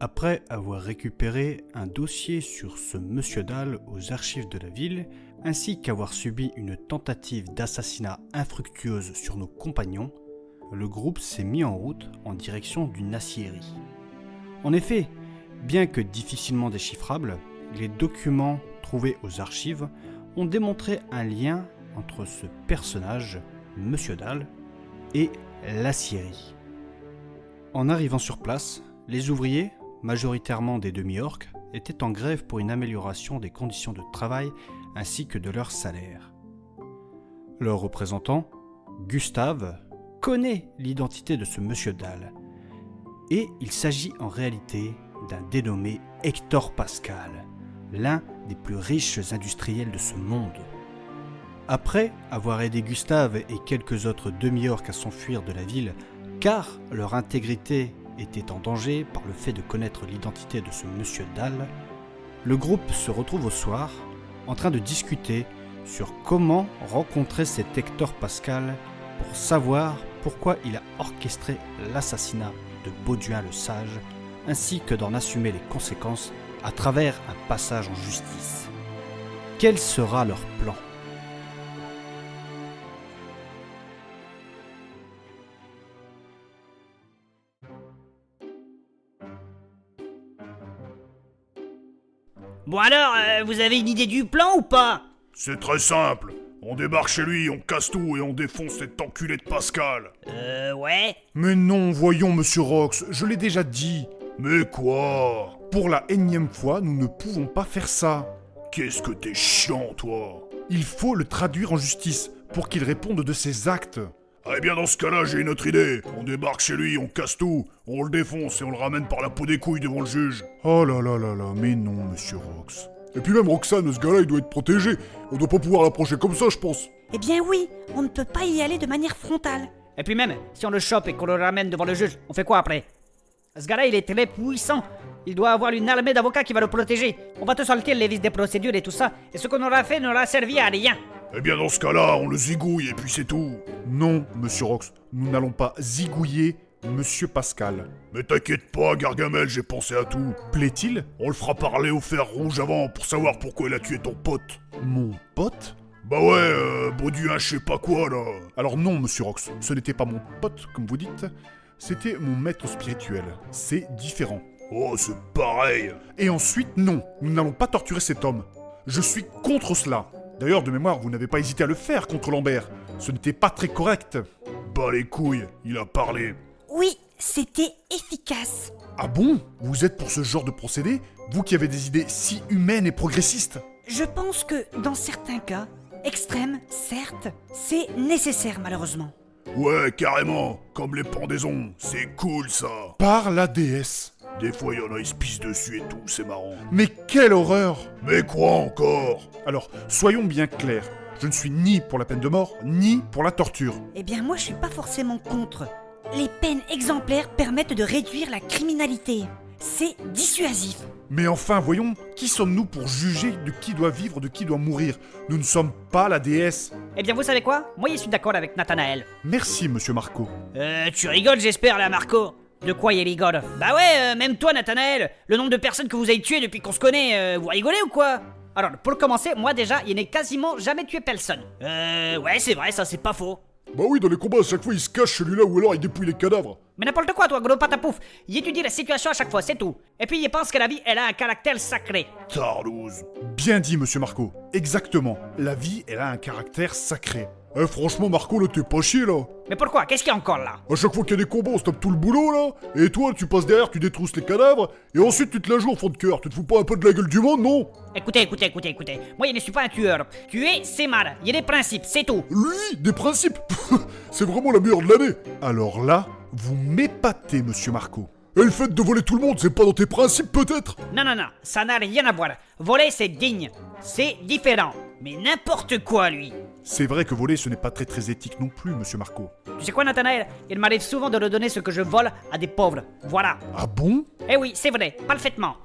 Après avoir récupéré un dossier sur ce monsieur Dahl aux archives de la ville, ainsi qu'avoir subi une tentative d'assassinat infructueuse sur nos compagnons, le groupe s'est mis en route en direction d'une aciérie. En effet, bien que difficilement déchiffrables, les documents trouvés aux archives ont démontré un lien entre ce personnage, monsieur Dahl, et l'aciérie. En arrivant sur place, les ouvriers, majoritairement des demi-orques, étaient en grève pour une amélioration des conditions de travail ainsi que de leur salaire. Leur représentant, Gustave, connaît l'identité de ce monsieur Dahl, et il s'agit en réalité d'un dénommé Hector Pascal, l'un des plus riches industriels de ce monde. Après avoir aidé Gustave et quelques autres demi-orques à s'enfuir de la ville, car leur intégrité était en danger par le fait de connaître l'identité de ce monsieur Dahl, le groupe se retrouve au soir en train de discuter sur comment rencontrer cet Hector Pascal pour savoir pourquoi il a orchestré l'assassinat de Bauduin le Sage, ainsi que d'en assumer les conséquences à travers un passage en justice. Quel sera leur plan ? Bon alors, vous avez une idée du plan ou pas? C'est très simple. On débarque chez lui, on casse tout et on défonce cet enculé de Pascal. Ouais. Mais non, voyons, monsieur Rox, je l'ai déjà dit. Mais quoi? Pour la énième fois, nous ne pouvons pas faire ça. Qu'est-ce que t'es chiant, toi? Il faut le traduire en justice pour qu'il réponde de ses actes. Eh bien dans ce cas-là, j'ai une autre idée. On débarque chez lui, on casse tout, on le défonce et on le ramène par la peau des couilles devant le juge. Oh là là là là, mais non, monsieur Rox. Et puis même Roxane, ce gars-là, il doit être protégé. On doit pas pouvoir l'approcher comme ça, je pense. Eh bien oui, on ne peut pas y aller de manière frontale. Et puis même, si on le chope et qu'on le ramène devant le juge, on fait quoi après? Ce gars-là, il est très puissant. Il doit avoir une armée d'avocats qui va le protéger. On va te sortir les vices des procédures et tout ça. Et ce qu'on aura fait n'aura servi à rien. Eh bien dans ce cas-là, on le zigouille et puis c'est tout. Non, monsieur Rox, nous n'allons pas zigouiller monsieur Pascal. Mais t'inquiète pas, Gargamel, j'ai pensé à tout. Plaît-il? On le fera parler au fer rouge avant pour savoir pourquoi il a tué ton pote. Mon pote? Bah ouais, Bauduin, je sais pas quoi là. Alors non, monsieur Rox, ce n'était pas mon pote, comme vous dites. C'était mon maître spirituel. C'est différent. Oh, c'est pareil. Et ensuite, non, nous n'allons pas torturer cet homme. Je suis contre cela. D'ailleurs, de mémoire, vous n'avez pas hésité à le faire contre Lambert. Ce n'était pas très correct. Bah les couilles, il a parlé. Oui, c'était efficace. Ah bon? Vous êtes pour ce genre de procédé? Vous qui avez des idées si humaines et progressistes? Je pense que, dans certains cas, extrêmes, certes, c'est nécessaire malheureusement. Ouais, carrément, comme les pendaisons, c'est cool ça. Par la déesse. Des fois, il y en a, ils se pissent dessus et tout, c'est marrant. Mais quelle horreur! Mais quoi encore? Alors, soyons bien clairs. Je ne suis ni pour la peine de mort, ni pour la torture. Eh bien moi je suis pas forcément contre. Les peines exemplaires permettent de réduire la criminalité. C'est dissuasif. Mais enfin, voyons, qui sommes-nous pour juger de qui doit vivre, de qui doit mourir? Nous ne sommes pas la déesse. Eh bien, vous savez quoi? Moi, je suis d'accord avec Nathanaël. Merci, monsieur Marco. Tu rigoles, j'espère, là, Marco? De quoi il rigole? Bah ouais, même toi, Nathanaël, le nombre de personnes que vous avez tuées depuis qu'on se connaît, vous rigolez ou quoi? Alors, pour commencer, moi déjà, il n'ai quasiment jamais tué personne. Ouais, c'est vrai, ça c'est pas faux. Bah oui, dans les combats, à chaque fois, il se cache celui-là ou alors il dépouille les cadavres. Mais n'importe quoi, toi, gros patapouf. Il étudie la situation à chaque fois, c'est tout. Et puis il pense que la vie, elle a un caractère sacré. Tarlouse. Bien dit, monsieur Marco. Exactement. La vie, elle a un caractère sacré. Eh franchement, Marco, là, t'es pas chier, là. Mais pourquoi? Qu'est-ce qu'il y a encore là? À chaque fois qu'il y a des combats, on se tape tout le boulot, là. Et toi, tu passes derrière, tu détrousses les cadavres. Et ensuite, tu te la joues au fond de cœur. Tu te fous pas un peu de la gueule du monde, non? Écoutez. Moi, je ne suis pas un tueur. Tuer, c'est mal. Il y a des principes, c'est tout. Lui, des principes. C'est vraiment la meilleure de l'année. Alors là, vous m'épatez, monsieur Marco. Et le fait de voler tout le monde, c'est pas dans tes principes, peut-être? Non, ça n'a rien à voir. Voler, c'est digne. C'est différent. Mais n'importe quoi, lui. C'est vrai que voler, ce n'est pas très éthique non plus, monsieur Marco. Tu sais quoi, Nathanaël? Il m'arrive souvent de redonner ce que je vole à des pauvres. Voilà. Ah bon? Eh oui, c'est vrai, parfaitement.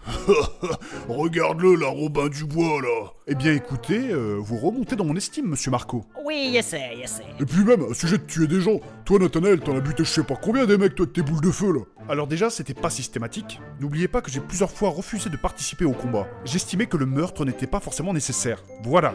Regarde-le, là, Robin Dubois, là. Eh bien écoutez, vous remontez dans mon estime, monsieur Marco. Oui, essaie. Et puis même, à sujet de tuer des gens, toi, Nathanaël, t'en as buté je sais pas combien des mecs, toi, avec tes boules de feu, là. Alors déjà, c'était pas systématique. N'oubliez pas que j'ai plusieurs fois refusé de participer au combat. J'estimais que le meurtre n'était pas forcément nécessaire. Voilà.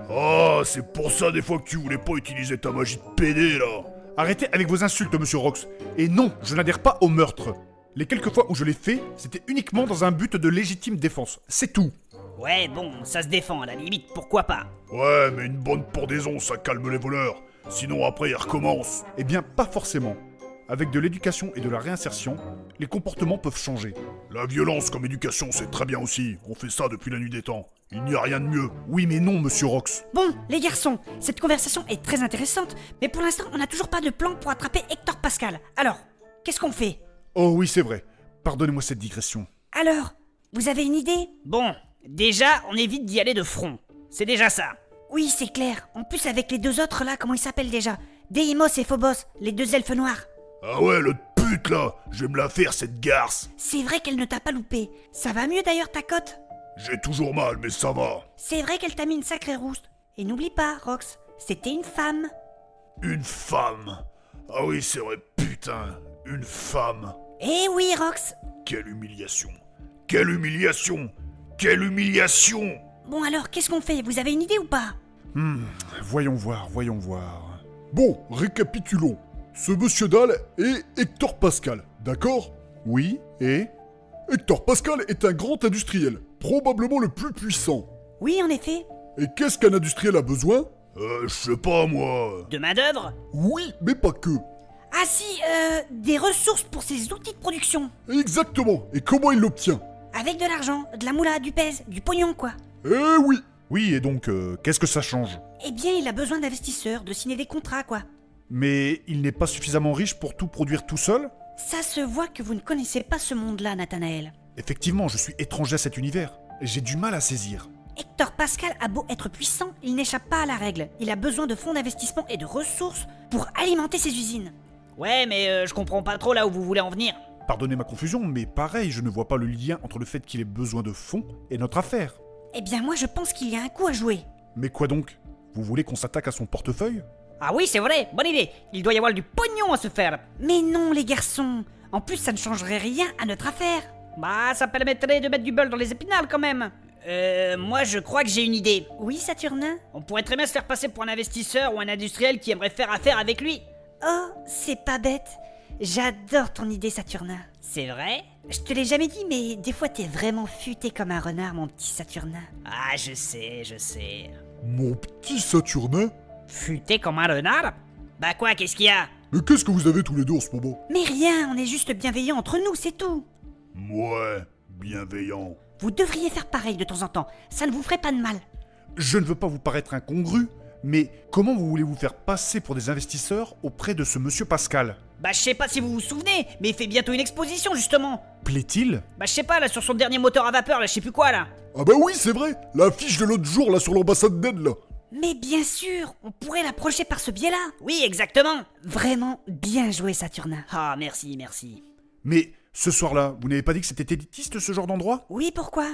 Ah, c'est pour ça, des fois, que tu voulais pas utiliser ta magie de PD, là. Arrêtez avec vos insultes, monsieur Rox. Et non, je n'adhère pas au meurtre. Les quelques fois où je l'ai fait, c'était uniquement dans un but de légitime défense. C'est tout. Ouais, bon, ça se défend à la limite, pourquoi pas. Ouais, mais une bonne pendaison, ça calme les voleurs. Sinon, après, ils recommencent. Eh bien, pas forcément. Avec de l'éducation et de la réinsertion, les comportements peuvent changer. La violence comme éducation, c'est très bien aussi. On fait ça depuis la nuit des temps. Il n'y a rien de mieux. Oui, mais non, monsieur Rox. Bon, les garçons, cette conversation est très intéressante, mais pour l'instant, on n'a toujours pas de plan pour attraper Hector Pascal. Alors, qu'est-ce qu'on fait? Oh oui, c'est vrai. Pardonnez-moi cette digression. Alors, vous avez une idée? Bon, déjà, on évite d'y aller de front. C'est déjà ça. Oui, c'est clair. En plus, avec les deux autres là, comment ils s'appellent déjà? Deimos et Phobos, les deux elfes noirs. Ah ouais, le pute, là. Je vais me la faire, cette garce. C'est vrai qu'elle ne t'a pas loupé. Ça va mieux d'ailleurs ta cote? J'ai toujours mal, mais ça va. C'est vrai qu'elle t'a mis une sacrée rouste. Et n'oublie pas, Rox, c'était une femme. Une femme. Ah oui, c'est vrai, putain. Une femme. Eh oui, Rox. Quelle humiliation. Quelle humiliation. Quelle humiliation. Bon alors, qu'est-ce qu'on fait? Vous avez une idée ou pas? Voyons voir. Bon, récapitulons. Ce monsieur Dahl est Hector Pascal, d'accord? Oui, et? Hector Pascal est un grand industriel, probablement le plus puissant. Oui, en effet. Et qu'est-ce qu'un industriel a besoin? Je sais pas moi. De main-d'œuvre? Oui, mais pas que. Ah si, des ressources pour ses outils de production. Exactement. Et comment il l'obtient? Avec de l'argent, de la moula, du pèse, du pognon quoi. Eh oui. Oui, et donc, qu'est-ce que ça change? Eh bien, il a besoin d'investisseurs, de signer des contrats quoi. Mais il n'est pas suffisamment riche pour tout produire tout seul? Ça se voit que vous ne connaissez pas ce monde-là, Nathanaël. Effectivement, je suis étranger à cet univers. J'ai du mal à saisir. Hector Pascal a beau être puissant, il n'échappe pas à la règle. Il a besoin de fonds d'investissement et de ressources pour alimenter ses usines. Ouais, mais je comprends pas trop là où vous voulez en venir. Pardonnez ma confusion, mais pareil, je ne vois pas le lien entre le fait qu'il ait besoin de fonds et notre affaire. Eh bien, moi je pense qu'il y a un coup à jouer. Mais quoi donc? Vous voulez qu'on s'attaque à son portefeuille? Ah oui, c'est vrai, bonne idée. Il doit y avoir du pognon à se faire. Mais non, les garçons. En plus, ça ne changerait rien à notre affaire. Bah, ça permettrait de mettre du beurre dans les épinards quand même. Moi je crois que j'ai une idée. Oui, Saturnin? On pourrait très bien se faire passer pour un investisseur ou un industriel qui aimerait faire affaire avec lui. Oh, c'est pas bête. J'adore ton idée, Saturnin. C'est vrai? Je te l'ai jamais dit, mais des fois t'es vraiment futé comme un renard, mon petit Saturnin. Ah, je sais. Mon petit Saturnin? Futé comme un renard? Bah quoi, qu'est-ce qu'il y a? Mais qu'est-ce que vous avez tous les deux en ce moment? Mais rien, on est juste bienveillants entre nous, c'est tout. Ouais, bienveillant. Vous devriez faire pareil de temps en temps, ça ne vous ferait pas de mal. Je ne veux pas vous paraître incongru, mais comment vous voulez vous faire passer pour des investisseurs auprès de ce monsieur Pascal? Bah je sais pas si vous vous souvenez, mais il fait bientôt une exposition justement. Plaît-il? Bah je sais pas, là sur son dernier moteur à vapeur, là je sais plus quoi là. Ah bah oui, c'est vrai. L'affiche de l'autre jour, là, sur l'ambassade d'aide, là. Mais bien sûr, on pourrait l'approcher par ce biais-là. Oui, exactement. Vraiment bien joué, Saturnin. Ah merci. Mais ce soir-là, vous n'avez pas dit que c'était élitiste ce genre d'endroit? Oui, pourquoi?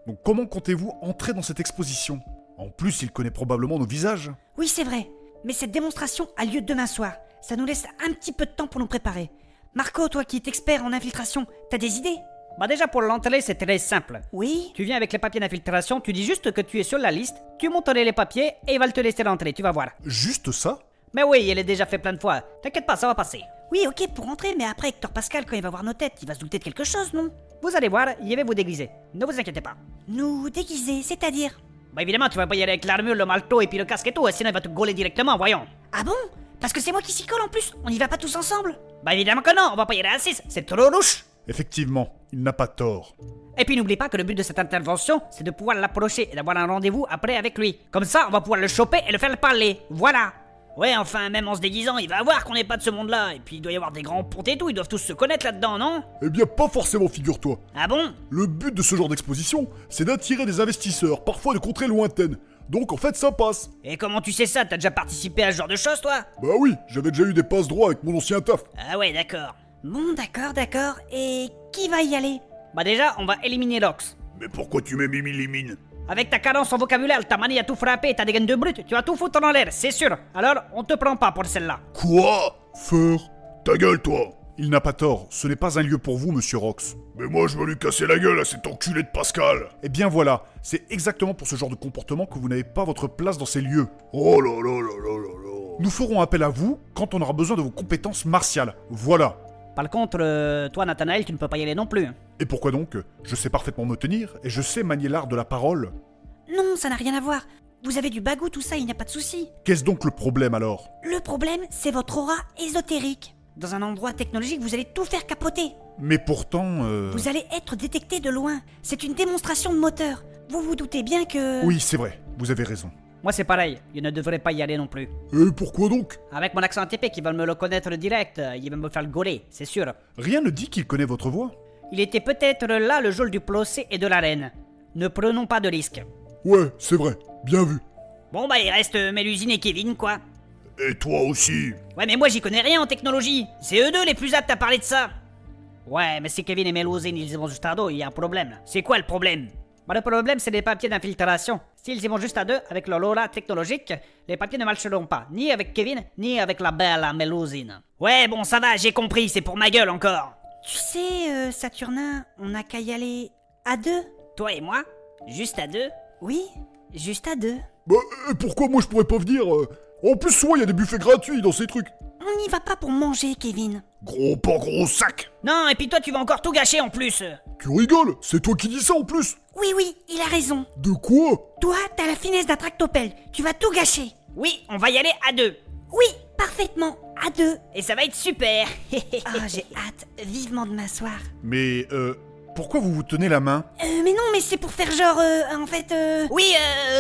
Donc comment comptez-vous entrer dans cette exposition? En plus, il connaît probablement nos visages. Oui, c'est vrai. Mais cette démonstration a lieu demain soir. Ça nous laisse un petit peu de temps pour nous préparer. Marco, toi qui es expert en infiltration, t'as des idées? Bah déjà pour l'entrée c'est très simple. Oui? Tu viens avec les papiers d'infiltration, tu dis juste que tu es sur la liste, tu montres les papiers et il va te laisser rentrer, tu vas voir. Juste ça? Mais oui, il est déjà fait plein de fois. T'inquiète pas, ça va passer. Oui, ok, pour rentrer, mais après, Hector Pascal, quand il va voir nos têtes, il va se douter de quelque chose, non? Vous allez voir, il va vous déguiser. Ne vous inquiétez pas. Nous déguiser, c'est-à-dire? Bah évidemment, tu vas pas y aller avec l'armure, le malto et puis le casque et tout, sinon il va te gauler directement, voyons. Ah bon? Parce que c'est moi qui s'y colle en plus, on y va pas tous ensemble? Bah évidemment que non, on va pas y aller à 6, c'est trop louche. Effectivement, il n'a pas tort. Et puis n'oublie pas que le but de cette intervention, c'est de pouvoir l'approcher et d'avoir un rendez-vous après avec lui. Comme ça, on va pouvoir le choper et le faire parler. Voilà. Ouais, enfin, même en se déguisant, il va voir qu'on n'est pas de ce monde-là. Et puis il doit y avoir des grands pontes et tout, ils doivent tous se connaître là-dedans, non? Eh bien, pas forcément, figure-toi. Ah bon? Le but de ce genre d'exposition, c'est d'attirer des investisseurs, parfois de contrées lointaines. Donc en fait ça passe. Et comment tu sais ça? T'as déjà participé à ce genre de choses, toi? Bah oui, j'avais déjà eu des passes droits avec mon ancien taf. Ah ouais, d'accord. Bon, d'accord. Et qui va y aller? Bah déjà, on va éliminer Lox. Mais pourquoi tu mets Mimi Limine? Avec ta cadence en vocabulaire, ta manie à tout frapper, ta dégaine de brute, tu vas tout foutre en l'air, c'est sûr. Alors, on te prend pas pour celle-là. Quoi? Faire? Ta gueule toi. Il n'a pas tort, ce n'est pas un lieu pour vous, monsieur Rox. Mais moi je veux lui casser la gueule à cet enculé de Pascal. Eh bien voilà, c'est exactement pour ce genre de comportement que vous n'avez pas votre place dans ces lieux. Oh là là là là là là. Nous ferons appel à vous quand on aura besoin de vos compétences martiales. Voilà. Par contre, toi, Nathanaël, tu ne peux pas y aller non plus. Et pourquoi donc? Je sais parfaitement me tenir et je sais manier l'art de la parole. Non, ça n'a rien à voir. Vous avez du bagou, tout ça, il n'y a pas de souci. Qu'est-ce donc le problème alors? Le problème, c'est votre aura ésotérique. Dans un endroit technologique, vous allez tout faire capoter. Mais pourtant... Vous allez être détecté de loin. C'est une démonstration de moteur. Vous vous doutez bien que... Oui, c'est vrai, vous avez raison. Moi, c'est pareil, je ne devrais pas y aller non plus. Et pourquoi donc? Avec mon accent atypique, ils veulent me le connaître direct, ils vont me faire le gauler, c'est sûr. Rien ne dit qu'il connaît votre voix. Il était peut-être là le jour du procès et de l'arène. Ne prenons pas de risques. Ouais, c'est vrai. Bien vu. Bon bah il reste Mélusine et Kevin quoi. Et toi aussi. Ouais mais moi j'y connais rien en technologie. C'est eux deux les plus aptes à parler de ça. Ouais mais si Kevin et Mélusine ils y vont juste à deux, il y a un problème. C'est quoi le problème? Bah le problème c'est les papiers d'infiltration. S'ils y vont juste à deux avec leur aura technologique, les papiers ne marcheront pas. Ni avec Kevin, ni avec la belle Mélusine. Ouais bon ça va, j'ai compris, c'est pour ma gueule encore. Tu sais, Saturnin, on n'a qu'à y aller à deux. Toi et moi? Juste à deux? Oui, juste à deux. Bah, et pourquoi moi je pourrais pas venir En plus, soit il y a des buffets gratuits dans ces trucs. On n'y va pas pour manger, Kevin. Gros pas gros sac. Non et puis toi tu vas encore tout gâcher en plus. Tu rigoles? C'est toi qui dis ça en plus. Oui, il a raison. De quoi? Toi, t'as la finesse d'un tractopelle. Tu vas tout gâcher. Oui, on va y aller à deux. Oui, parfaitement, à deux. Et ça va être super. Ah, j'ai hâte vivement de m'asseoir. Mais, pourquoi vous vous tenez la main? Mais non, mais c'est pour faire genre, en fait, Oui,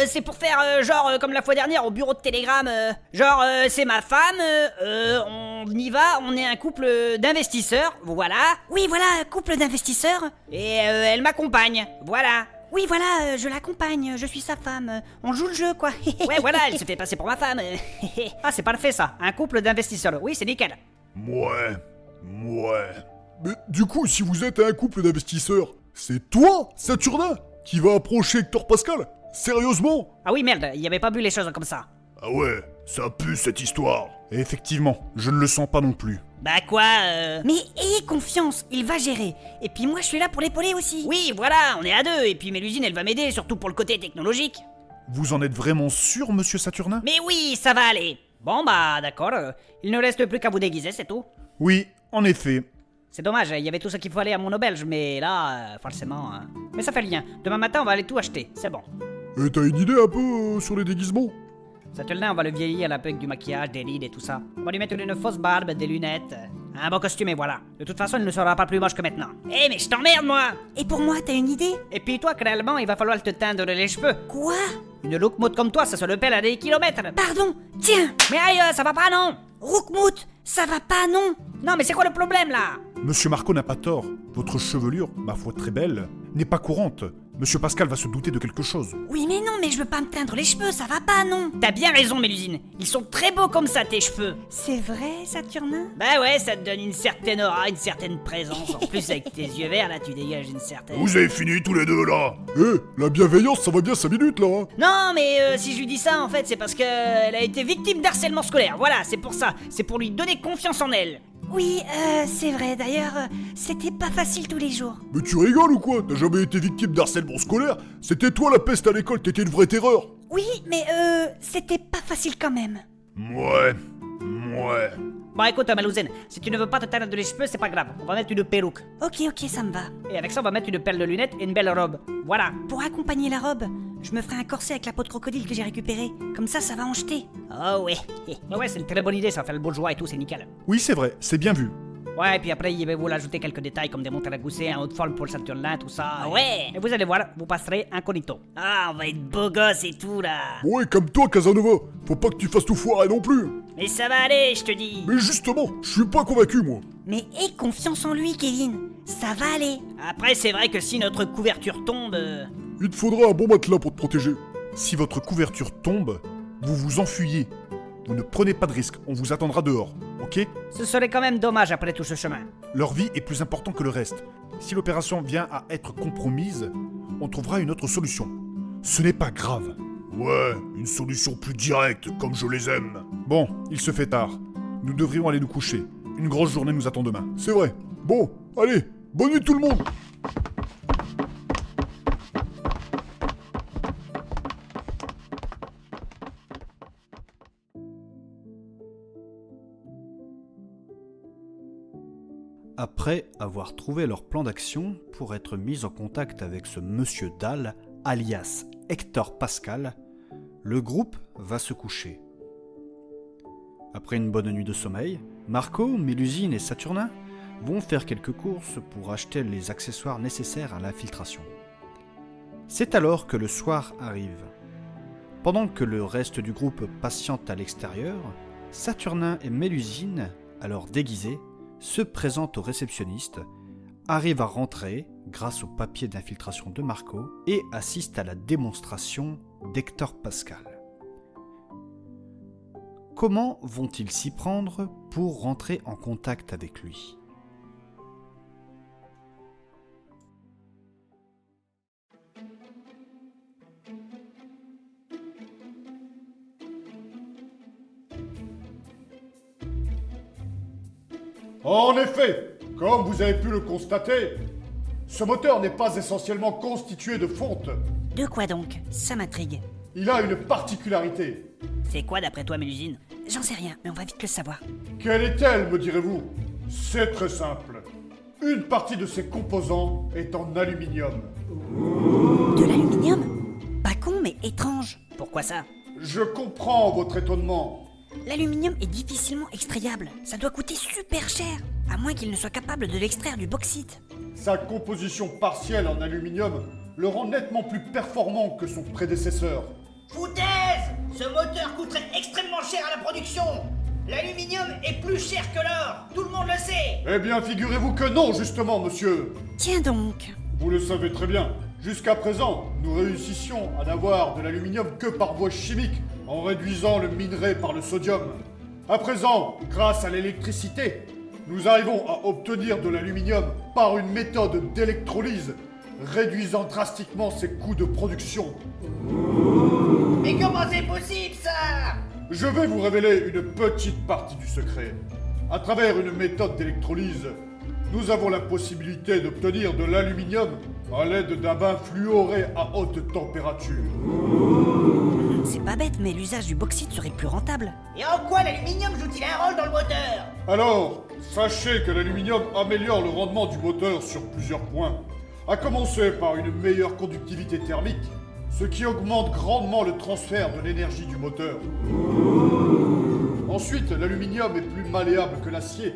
c'est pour faire genre comme la fois dernière au bureau de télégramme. Genre, c'est ma femme, on y va, on est un couple d'investisseurs, voilà. Oui, voilà, couple d'investisseurs. Et elle m'accompagne, voilà. Oui, voilà, je l'accompagne, je suis sa femme. On joue le jeu, quoi. Ouais, voilà, elle se fait passer pour ma femme. Ah, c'est parfait ça, un couple d'investisseurs, oui, c'est nickel. Ouais. Mais du coup, si vous êtes un couple d'investisseurs, c'est toi, Saturnin, qui va approcher Hector Pascal? Sérieusement? Ah oui, merde, il y avait pas vu les choses comme ça. Ah ouais, ça pue cette histoire. Et effectivement, je ne le sens pas non plus. Bah quoi, Mais ayez confiance, il va gérer. Et puis moi, je suis là pour l'épauler aussi. Oui, voilà, on est à deux, et puis Mélusine, elle va m'aider, surtout pour le côté technologique. Vous en êtes vraiment sûr, monsieur Saturnin? Mais oui, ça va aller. Bon bah d'accord, il ne reste plus qu'à vous déguiser, c'est tout. Oui, en effet. C'est dommage, il y avait tout ce qu'il fallait à mon auberge, mais là, forcément... Mais ça fait rien, demain matin on va aller tout acheter, c'est bon. Et t'as une idée un peu sur les déguisements? Saturnin, on va le vieillir un peu avec du maquillage, des rides et tout ça. On va lui mettre une fausse barbe, des lunettes, un bon costume et voilà. De toute façon, il ne sera pas plus moche que maintenant. Eh mais je t'emmerde moi! Et pour moi, t'as une idée? Et puis toi, réellement, il va falloir te teindre les cheveux. Quoi? Une look mode comme toi, ça se le pèle à des kilomètres. Pardon, tiens! Mais aïe, ça va pas non? Roukmout, ça va pas, non? Non mais c'est quoi le problème là? Monsieur Marco n'a pas tort. Votre chevelure, ma foi très belle, n'est pas courante. Monsieur Pascal va se douter de quelque chose. Oui, mais non, mais je veux pas me teindre les cheveux, ça va pas, non? T'as bien raison, Mélusine. Ils sont très beaux comme ça, tes cheveux. C'est vrai, Saturnin? Bah ouais, ça te donne une certaine aura, une certaine présence. En plus, avec tes yeux verts, là, tu dégages une certaine... Vous avez fini tous les deux là? La bienveillance, ça va bien 5 minutes là, hein? Non, mais si je lui dis ça, en fait, c'est parce que elle a été victime d'harcèlement scolaire. Voilà, c'est pour ça. C'est pour lui donner confiance en elle. Oui, c'est vrai, d'ailleurs, c'était pas facile tous les jours. Mais tu rigoles ou quoi? T'as jamais été victime d'harcèlement scolaire? C'était toi la peste à l'école, t'étais une vraie terreur. Oui, mais c'était pas facile quand même. Ouais. Bon, écoute, Mélusine, si tu ne veux pas te teindre les cheveux, c'est pas grave. On va mettre une perruque. Ok, ça me va. Et avec ça, on va mettre une paire de lunettes et une belle robe. Voilà. Pour accompagner la robe, je me ferai un corset avec la peau de crocodile que j'ai récupérée. Comme ça va en jeter. Oh ouais. Ouais, c'est une très bonne idée, ça fait le bourgeois et tout, c'est nickel. Oui, c'est vrai, c'est bien vu. Ouais, et puis après, il va vous ajouter quelques détails comme des montres à gousset, un haut de forme pour le Saturnin, tout ça. Ouais. Et vous allez voir, vous passerez incognito. Ah, on va être beau gosse et tout là. Ouais, comme toi, Casanova. Faut pas que tu fasses tout foirer non plus. Mais ça va aller, je te dis. Mais justement, je suis pas convaincu, moi. Mais aie confiance en lui, Kevin. Ça va aller. Après, c'est vrai que si notre couverture tombe... Il te faudra un bon matelas pour te protéger. Si votre couverture tombe, vous vous enfuyez. Vous ne prenez pas de risque, on vous attendra dehors, ok? Ce serait quand même dommage après tout ce chemin. Leur vie est plus importante que le reste. Si l'opération vient à être compromise, on trouvera une autre solution. Ce n'est pas grave. Ouais, une solution plus directe, comme je les aime. Bon, il se fait tard. Nous devrions aller nous coucher. Une grosse journée nous attend demain. C'est vrai. Bon, allez, bonne nuit tout le monde. Après avoir trouvé leur plan d'action pour être mis en contact avec ce monsieur Dahl, alias Hector Pascal, le groupe va se coucher. Après une bonne nuit de sommeil, Marco, Mélusine et Saturnin vont faire quelques courses pour acheter les accessoires nécessaires à l'infiltration. C'est alors que le soir arrive. Pendant que le reste du groupe patiente à l'extérieur, Saturnin et Mélusine, alors déguisés, se présentent au réceptionniste, arrivent à rentrer grâce au papier d'infiltration de Marco et assistent à la démonstration d'Hector Pascal. Comment vont-ils s'y prendre pour rentrer en contact avec lui ? En effet, comme vous avez pu le constater, ce moteur n'est pas essentiellement constitué de fonte. De quoi donc? Ça m'intrigue. Il a une particularité. C'est quoi d'après toi, Mélusine? J'en sais rien, mais on va vite le savoir. Quelle est-elle, me direz-vous? C'est très simple. Une partie de ses composants est en aluminium. De l'aluminium? Pas con, mais étrange. Pourquoi ça? Je comprends votre étonnement. L'aluminium est difficilement extrayable. Ça doit coûter super cher. À moins qu'il ne soit capable de l'extraire du bauxite. Sa composition partielle en aluminium le rend nettement plus performant que son prédécesseur. Foutaise! Ce moteur coûterait extrêmement cher à la production! L'aluminium est plus cher que l'or! Tout le monde le sait! Eh bien, figurez-vous que non, justement, monsieur. Tiens donc. Vous le savez très bien. Jusqu'à présent, nous réussissions à n'avoir de l'aluminium que par voie chimique, en réduisant le minerai par le sodium. À présent, grâce à l'électricité, nous arrivons à obtenir de l'aluminium par une méthode d'électrolyse, réduisant drastiquement ses coûts de production. Mais comment c'est possible ça? Je vais vous révéler une petite partie du secret. À travers une méthode d'électrolyse, nous avons la possibilité d'obtenir de l'aluminium à l'aide d'un bain fluoré à haute température. C'est pas bête, mais l'usage du bauxite serait plus rentable. Et en quoi l'aluminium joue-t-il un rôle dans le moteur? Alors, sachez que l'aluminium améliore le rendement du moteur sur plusieurs points. À commencer par une meilleure conductivité thermique, ce qui augmente grandement le transfert de l'énergie du moteur. Ensuite, l'aluminium est plus malléable que l'acier.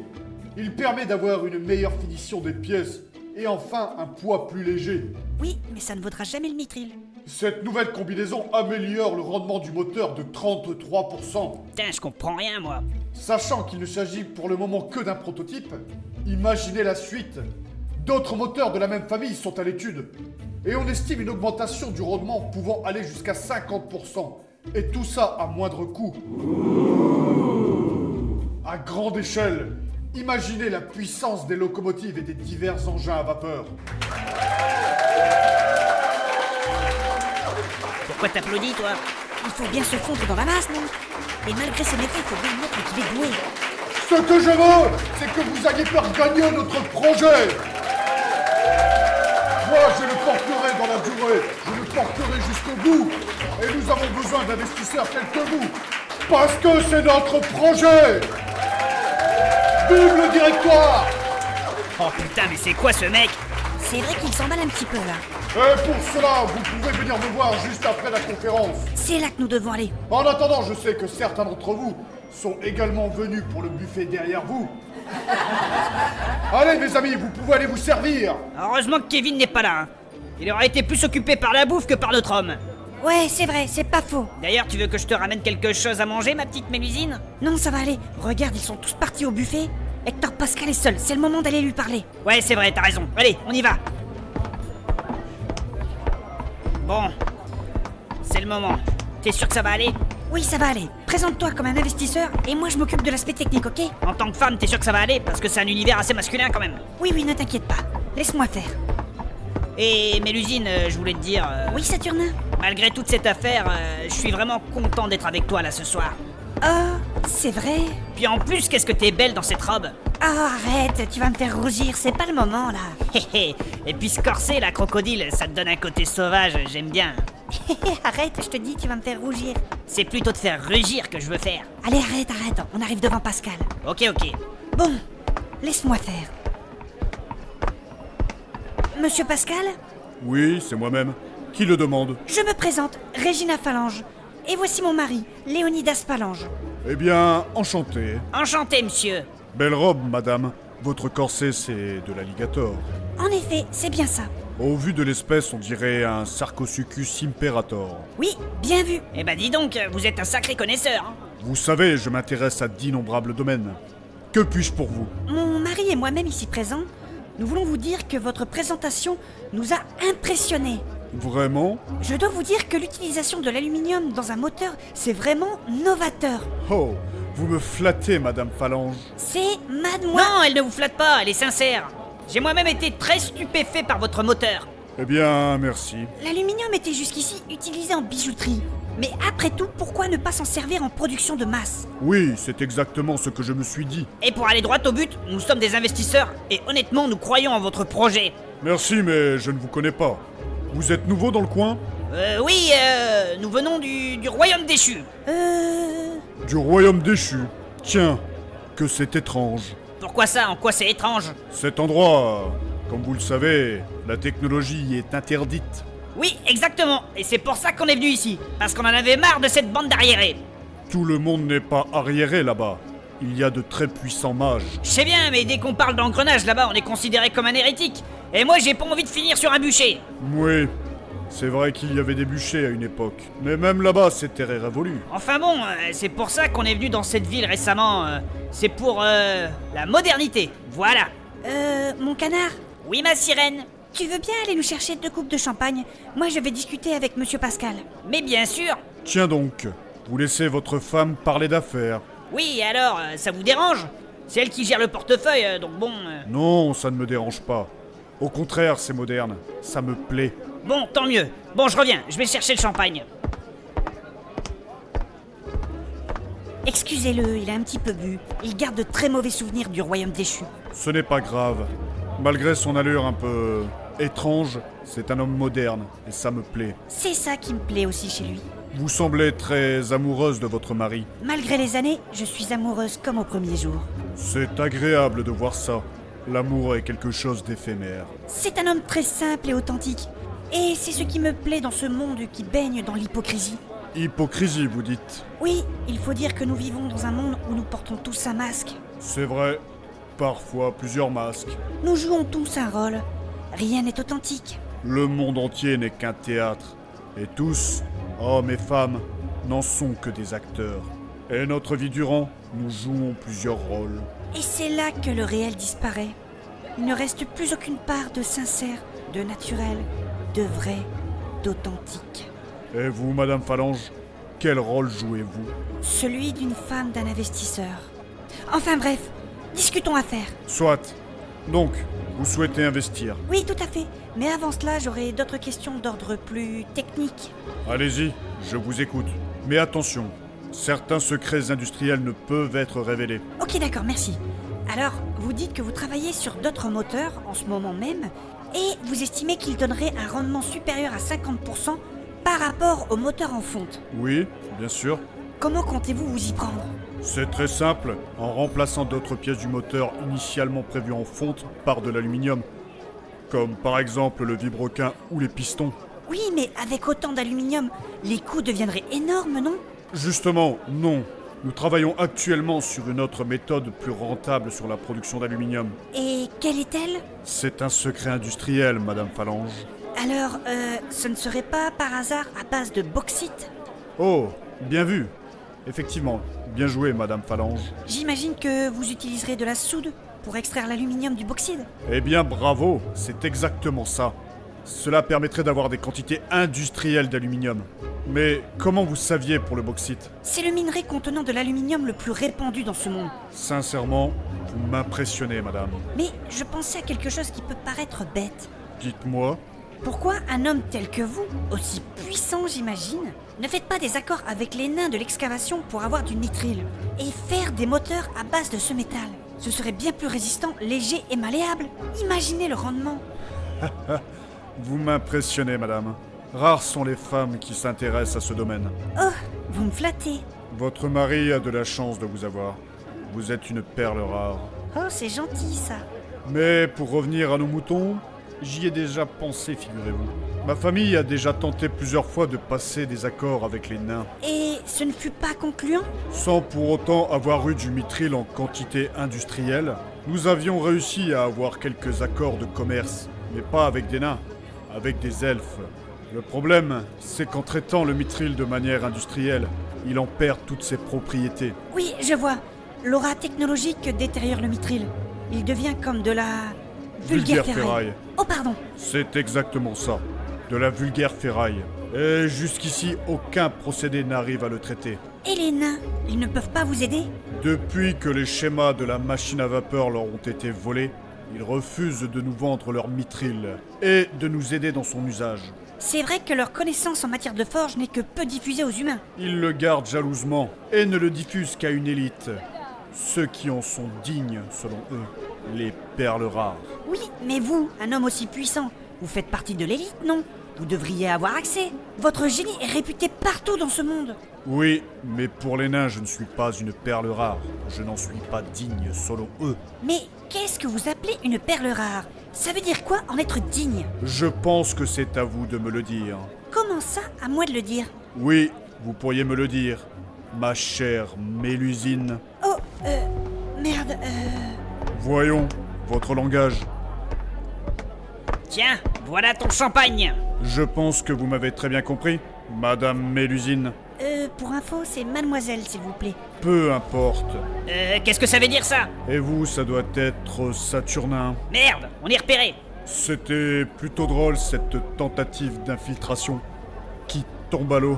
Il permet d'avoir une meilleure finition des pièces et enfin un poids plus léger. Oui, mais ça ne vaudra jamais le mithril. Cette nouvelle combinaison améliore le rendement du moteur de 33%. Putain, je comprends rien moi. Sachant qu'il ne s'agit pour le moment que d'un prototype, imaginez la suite. D'autres moteurs de la même famille sont à l'étude. Et on estime une augmentation du rendement pouvant aller jusqu'à 50%. Et tout ça à moindre coût. À grande échelle, imaginez la puissance des locomotives et des divers engins à vapeur. Pourquoi t'applaudis toi? Il faut bien se fondre dans la masse, non? Et malgré ses méfaits, il faut bien admettre qu'il est doué. Ce que je veux, c'est que vous ayez peur gagner notre projet. Moi, je le porterai dans la durée, je le porterai jusqu'au bout. Et nous avons besoin d'investisseurs tels que vous. Parce que c'est notre projet. Vive le directoire. Oh putain, mais c'est quoi ce mec? C'est vrai qu'il s'emballe un petit peu, là. Et pour cela, vous pouvez venir me voir juste après la conférence. C'est là que nous devons aller. En attendant, je sais que certains d'entre vous sont également venus pour le buffet derrière vous. Allez mes amis, vous pouvez aller vous servir. Heureusement que Kevin n'est pas là. Hein. Il aurait été plus occupé par la bouffe que par notre homme. Ouais, c'est vrai, c'est pas faux. D'ailleurs, tu veux que je te ramène quelque chose à manger, ma petite Mélusine? Non, ça va aller. Regarde, ils sont tous partis au buffet. Hector Pascal est seul, c'est le moment d'aller lui parler. Ouais, c'est vrai, t'as raison. Allez, on y va. Bon, c'est le moment. T'es sûr que ça va aller? Oui, ça va aller. Présente-toi comme un investisseur et moi je m'occupe de l'aspect technique, ok? En tant que femme, t'es sûr que ça va aller? Parce que c'est un univers assez masculin quand même. Oui, oui, ne t'inquiète pas. Laisse-moi faire. Et Mélusine, je voulais te dire... Oui, Saturnin? Malgré toute cette affaire, je suis vraiment content d'être avec toi là ce soir. Oh, c'est vrai? Puis en plus, qu'est-ce que t'es belle dans cette robe? Oh, arrête, tu vas me faire rougir, c'est pas le moment là. Hé hé. Et puis ce corset, la crocodile, ça te donne un côté sauvage, j'aime bien. Arrête, je te dis, tu vas me faire rougir. C'est plutôt te faire rugir que je veux faire. Allez, arrête, on arrive devant Pascal. Ok. Bon, laisse-moi faire. Monsieur Pascal? Oui, c'est moi-même. Qui le demande? Je me présente, Régina Phalange. Et voici mon mari, Léonidas Phalange. Eh bien, enchanté. Enchanté, monsieur. Belle robe, madame. Votre corset, c'est de l'alligator. En effet, c'est bien ça. Au vu de l'espèce, on dirait un Sarcosuchus imperator. Oui, bien vu. Eh ben dis donc, vous êtes un sacré connaisseur. Hein. Vous savez, je m'intéresse à d'innombrables domaines. Que puis-je pour vous? Mon mari et moi-même ici présents, nous voulons vous dire que votre présentation nous a impressionnés. Vraiment? Je dois vous dire que l'utilisation de l'aluminium dans un moteur, c'est vraiment novateur. Oh, vous me flattez, madame Phalange. C'est mademoiselle... Non, elle ne vous flatte pas, elle est sincère. J'ai moi-même été très stupéfait par votre moteur. Eh bien, merci. L'aluminium était jusqu'ici utilisé en bijouterie. Mais après tout, pourquoi ne pas s'en servir en production de masse? Oui, c'est exactement ce que je me suis dit. Et pour aller droit au but, nous sommes des investisseurs et honnêtement, nous croyons en votre projet. Merci, mais je ne vous connais pas. Vous êtes nouveau dans le coin? Oui, nous venons du royaume déchu. Du royaume déchu. Tiens, que c'est étrange. Pourquoi ça? En quoi c'est étrange? Cet endroit, comme vous le savez, la technologie y est interdite. Oui, exactement. Et c'est pour ça qu'on est venu ici. Parce qu'on en avait marre de cette bande d'arriérés. Tout le monde n'est pas arriéré là-bas. Il y a de très puissants mages. Je sais bien, mais dès qu'on parle d'engrenage là-bas, on est considéré comme un hérétique. Et moi, j'ai pas envie de finir sur un bûcher. Oui, c'est vrai qu'il y avait des bûchers à une époque. Mais même là-bas, c'était révolu. Enfin bon, c'est pour ça qu'on est venu dans cette ville récemment. C'est pour, la modernité. Voilà. Mon canard, Oui, ma sirène. tu veux bien aller nous chercher 2 coupes de champagne? Moi, je vais discuter avec Monsieur Pascal. Mais bien sûr. Tiens donc, vous laissez votre femme parler d'affaires. Oui, alors, ça vous dérange? C'est elle qui gère le portefeuille, donc bon... Non, ça ne me dérange pas. Au contraire, c'est moderne. Ça me plaît. Bon, tant mieux. Bon, je reviens, je vais chercher le champagne. Excusez-le, il a un petit peu bu. Il garde de très mauvais souvenirs du royaume déchu. Ce n'est pas grave. Malgré son allure un peu étrange, c'est un homme moderne et ça me plaît. C'est ça qui me plaît aussi chez lui. Vous semblez très amoureuse de votre mari. Malgré les années, je suis amoureuse comme au premier jour. C'est agréable de voir ça. L'amour est quelque chose d'éphémère. C'est un homme très simple et authentique. Et c'est ce qui me plaît dans ce monde qui baigne dans l'hypocrisie. Hypocrisie, vous dites. Oui, il faut dire que nous vivons dans un monde où nous portons tous un masque. C'est vrai. Parfois plusieurs masques. Nous jouons tous un rôle. Rien n'est authentique. Le monde entier n'est qu'un théâtre. Et tous, hommes et femmes, n'en sont que des acteurs. Et notre vie durant, nous jouons plusieurs rôles. Et c'est là que le réel disparaît. Il ne reste plus aucune part de sincère, de naturel, de vrai, d'authentique. Et vous, Madame Phalange, quel rôle jouez-vous? Celui d'une femme d'un investisseur. Enfin bref, discutons affaires. Soit. Donc, vous souhaitez investir. Oui, tout à fait. Mais avant cela, j'aurais d'autres questions d'ordre plus technique. Allez-y, je vous écoute. Mais attention, certains secrets industriels ne peuvent être révélés. Ok, d'accord, merci. Alors, vous dites que vous travaillez sur d'autres moteurs en ce moment même, et vous estimez qu'ils donneraient un rendement supérieur à 50% par rapport aux moteurs en fonte. Oui, bien sûr. Comment comptez-vous vous y prendre? C'est très simple, en remplaçant d'autres pièces du moteur initialement prévues en fonte par de l'aluminium. Comme par exemple le vibroquin ou les pistons. Oui, mais avec autant d'aluminium, les coûts deviendraient énormes, non? Justement, non. Nous travaillons actuellement sur une autre méthode plus rentable sur la production d'aluminium. Et quelle est-elle? C'est un secret industriel, Madame Phalange. Alors, ce ne serait pas par hasard à base de bauxite? Oh, bien vu. Effectivement, bien joué, Madame Phalange. J'imagine que vous utiliserez de la soude pour extraire l'aluminium du bauxite. Eh bien, bravo, c'est exactement ça. Cela permettrait d'avoir des quantités industrielles d'aluminium. Mais comment vous saviez pour le bauxite? C'est le minerai contenant de l'aluminium le plus répandu dans ce monde. Sincèrement, vous m'impressionnez, madame. Mais je pensais à quelque chose qui peut paraître bête. Dites-moi. Pourquoi un homme tel que vous, aussi puissant j'imagine, ne faites pas des accords avec les nains de l'excavation pour avoir du nitrile et faire des moteurs à base de ce métal? Ce serait bien plus résistant, léger et malléable. Imaginez le rendement. Vous m'impressionnez, madame. Rares sont les femmes qui s'intéressent à ce domaine. Oh, vous me flattez. Votre mari a de la chance de vous avoir. Vous êtes une perle rare. Oh, c'est gentil ça. Mais pour revenir à nos moutons, j'y ai déjà pensé, figurez-vous. Ma famille a déjà tenté plusieurs fois de passer des accords avec les nains, Et ce ne fut pas concluant? sans pour autant avoir eu du mithril en quantité industrielle. Nous avions réussi à avoir quelques accords de commerce, mais pas avec des nains, avec des elfes. Le problème, c'est qu'en traitant le mithril de manière industrielle, il en perd toutes ses propriétés. Oui, je vois. L'aura technologique détériore le mithril. Il devient comme de la... vulgaire ferraille. Oh, pardon. C'est exactement ça. De la vulgaire ferraille. Et jusqu'ici, aucun procédé n'arrive à le traiter. Et les nains, ils ne peuvent pas vous aider? Depuis que les schémas de la machine à vapeur leur ont été volés, ils refusent de nous vendre leur mithril et de nous aider dans son usage. C'est vrai que leur connaissance en matière de forge n'est que peu diffusée aux humains. Ils le gardent jalousement et ne le diffusent qu'à une élite. Ceux qui en sont dignes, selon eux, les perles rares. Oui, mais vous, un homme aussi puissant, vous faites partie de l'élite, non? Vous devriez avoir accès. Votre génie est réputé partout dans ce monde. Oui, mais pour les nains, je ne suis pas une perle rare. Je n'en suis pas digne, selon eux. Mais qu'est-ce que vous appelez une perle rare? Ça veut dire quoi en être digne? Je pense que c'est à vous de me le dire. Comment ça, à moi de le dire? Oui, vous pourriez me le dire, ma chère Mélusine. Oh, merde, Voyons, votre langage. Tiens, voilà ton champagne. Je pense que vous m'avez très bien compris, Madame Mélusine. pour info, c'est mademoiselle, s'il vous plaît. Peu importe. Qu'est-ce que ça veut dire ça? Et vous, ça doit être Saturnin. Merde, on est repéré. C'était plutôt drôle cette tentative d'infiltration qui tombe à l'eau.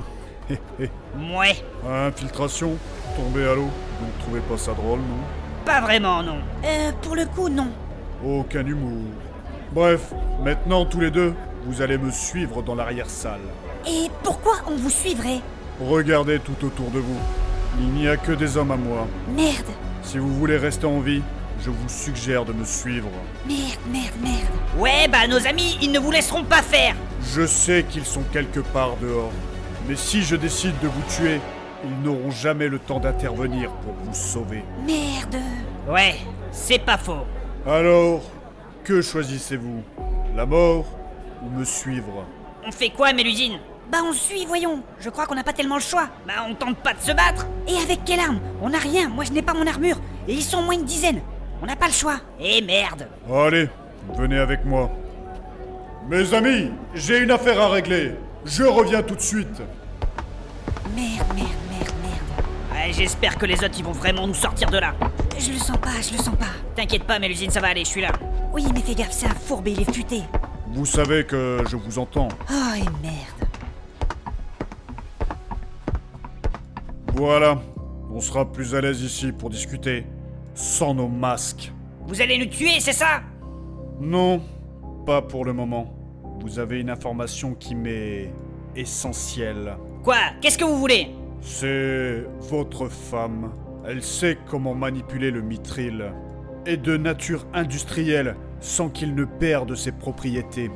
Hé hé. Mouais, Infiltration, tomber à l'eau. Vous ne trouvez pas ça drôle, non? pas vraiment, non. Pour le coup, non. Aucun humour. Bref, maintenant tous les deux, vous allez me suivre dans l'arrière-salle. Et pourquoi on vous suivrait? Regardez tout autour de vous. Il n'y a que des hommes à moi. Merde, Si vous voulez rester en vie, je vous suggère de me suivre. merde. Ouais, bah nos amis, ils ne vous laisseront pas faire. Je sais qu'ils sont quelque part dehors. Mais si je décide de vous tuer, ils n'auront jamais le temps d'intervenir pour vous sauver. Merde. Ouais, c'est pas faux. Alors, que choisissez-vous? La mort ou me suivre? On fait quoi, Mélusine? Bah on suit, voyons. Je crois qu'on n'a pas tellement le choix. Bah on tente pas de se battre. Et avec quelle arme? On n'a rien, moi je n'ai pas mon armure. Et ils sont au moins une dizaine. On n'a pas le choix. Eh merde. Allez, venez avec moi. Mes amis, j'ai une affaire à régler. Je reviens tout de suite. Merde. Ouais, j'espère que les autres, ils vont vraiment nous sortir de là. Je le sens pas. T'inquiète pas, Mélusine, ça va aller, je suis là. Oui, mais fais gaffe, c'est un fourbe et il est futé. Vous savez que je vous entends. Oh, et merde. Voilà, on sera plus à l'aise ici pour discuter, sans nos masques. Vous allez nous tuer, c'est ça? Non, pas pour le moment. Vous avez une information qui m'est essentielle. Quoi? Qu'est-ce que vous voulez? C'est votre femme. Elle sait comment manipuler le mithril. Et de nature industrielle, sans qu'il ne perde ses propriétés.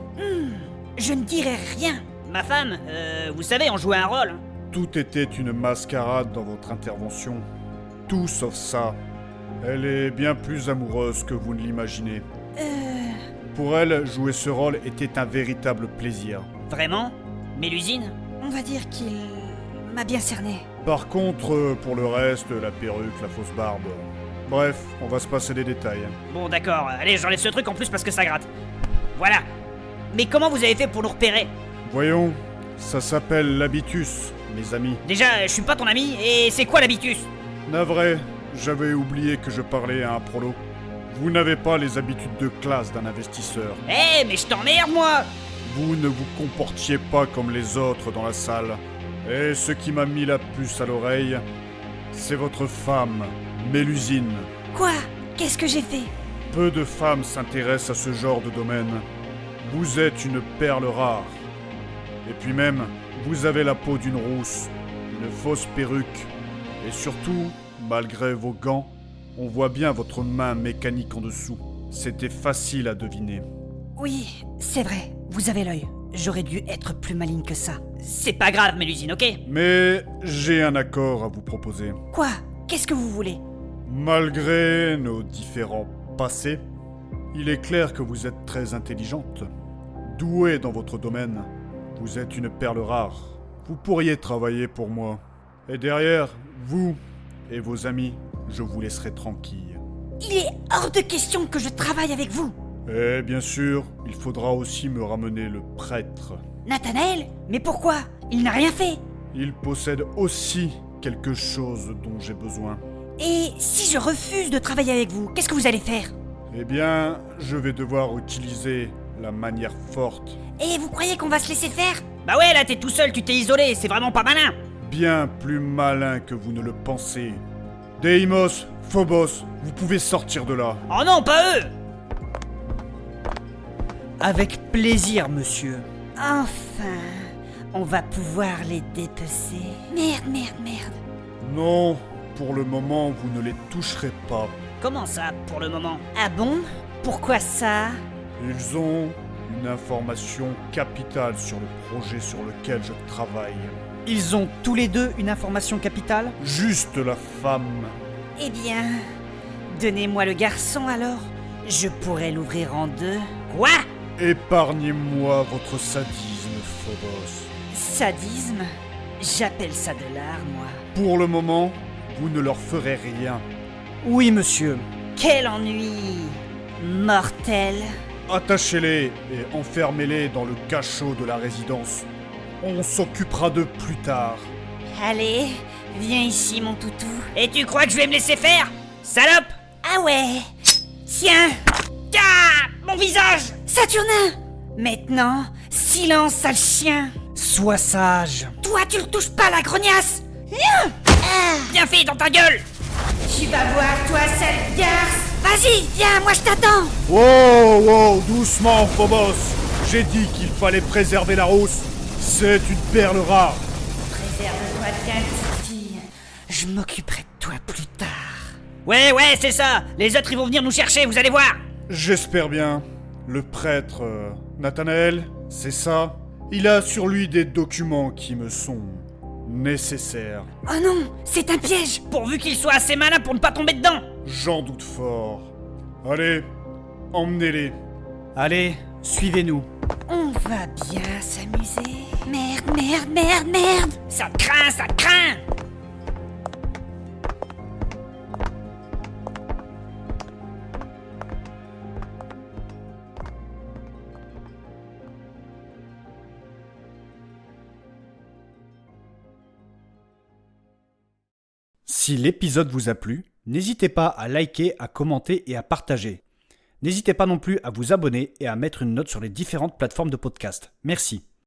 Je ne dirai rien. Ma femme, vous savez, on jouait un rôle. Tout était une mascarade dans votre intervention. Tout sauf ça. Elle est bien plus amoureuse que vous ne l'imaginez. Pour elle, jouer ce rôle était un véritable plaisir. Vraiment? Mélusine? On va dire qu'il m'a bien cerné. Par contre, pour le reste, la perruque, la fausse barbe... Bref, on va se passer des détails. Bon, d'accord, allez, j'enlève ce truc en plus parce que ça gratte. Voilà. Mais comment vous avez fait pour nous repérer? Voyons, ça s'appelle l'habitus, mes amis. Déjà, je suis pas ton ami, et c'est quoi l'habitus? Navré, j'avais oublié que je parlais à un prolo. Vous n'avez pas les habitudes de classe d'un investisseur. Eh, mais je t'emmerde, moi! vous ne vous comportiez pas comme les autres dans la salle. Et ce qui m'a mis la puce à l'oreille, c'est votre femme, Mélusine. Quoi? Qu'est-ce que j'ai fait? Peu de femmes s'intéressent à ce genre de domaine. Vous êtes une perle rare. Et puis même, vous avez la peau d'une rousse, une fausse perruque. Et surtout, malgré vos gants, on voit bien votre main mécanique en dessous. C'était facile à deviner. Oui, c'est vrai, vous avez l'œil. J'aurais dû être plus maligne que ça. C'est pas grave, Mélusine, ok? Mais j'ai un accord à vous proposer. Quoi? Qu'est-ce que vous voulez? Malgré nos différents passés, il est clair que vous êtes très intelligente. Douée dans votre domaine. Vous êtes une perle rare. Vous pourriez travailler pour moi. Et derrière, vous et vos amis, je vous laisserai tranquille. Il est hors de question que je travaille avec vous. Et bien sûr, il faudra aussi me ramener le prêtre. Nathanaël? Mais pourquoi? Il n'a rien fait. Il possède aussi quelque chose dont j'ai besoin. Et si je refuse de travailler avec vous, qu'est-ce que vous allez faire? Eh bien, je vais devoir utiliser la manière forte. Et vous croyez qu'on va se laisser faire? Bah ouais, là t'es tout seul, tu t'es isolé, c'est vraiment pas malin. Bien plus malin que vous ne le pensez. Deimos, Phobos, vous pouvez sortir de là. Oh non, pas eux! Avec plaisir, monsieur. Enfin, on va pouvoir les dépecer. Merde. Non, pour le moment, vous ne les toucherez pas. Comment ça, pour le moment? Ah bon? Pourquoi ça? Ils ont une information capitale sur le projet sur lequel je travaille. Ils ont tous les deux une information capitale? Juste la femme. Eh bien, donnez-moi le garçon alors. Je pourrais l'ouvrir en deux. Quoi? Épargnez-moi votre sadisme, Phobos. Sadisme? J'appelle ça de l'art, moi. Pour le moment, vous ne leur ferez rien. Oui, monsieur. Quel ennui! Mortel. Attachez-les et enfermez-les dans le cachot de la résidence. On s'occupera d'eux plus tard. Allez, viens ici, mon toutou. Et tu crois que je vais me laisser faire? Salope! Ah ouais? Tiens, Ah! Mon visage! Saturnin! Maintenant, silence, sale chien! Sois sage. Toi, tu le touches pas, la grognasse! Bien fait dans ta gueule! Tu vas voir, toi, sale garce! Vas-y, viens, moi je t'attends! Wow, doucement, Phobos. J'ai dit qu'il fallait préserver la rousse. C'est une perle rare. Préserve-toi bien, petite fille. Je m'occuperai de toi plus tard. Ouais, c'est ça! Les autres ils vont venir nous chercher, vous allez voir! J'espère bien. Le prêtre, Nathanaël, c'est ça? Il a sur lui des documents qui me sont nécessaires. Oh non, c'est un piège! Pourvu qu'il soit assez malin pour ne pas tomber dedans! J'en doute fort. Allez, emmenez-les. Allez, suivez-nous. On va bien s'amuser. Merde! Ça craint! Si l'épisode vous a plu, n'hésitez pas à liker, à commenter et à partager. N'hésitez pas non plus à vous abonner et à mettre une note sur les différentes plateformes de podcast. Merci.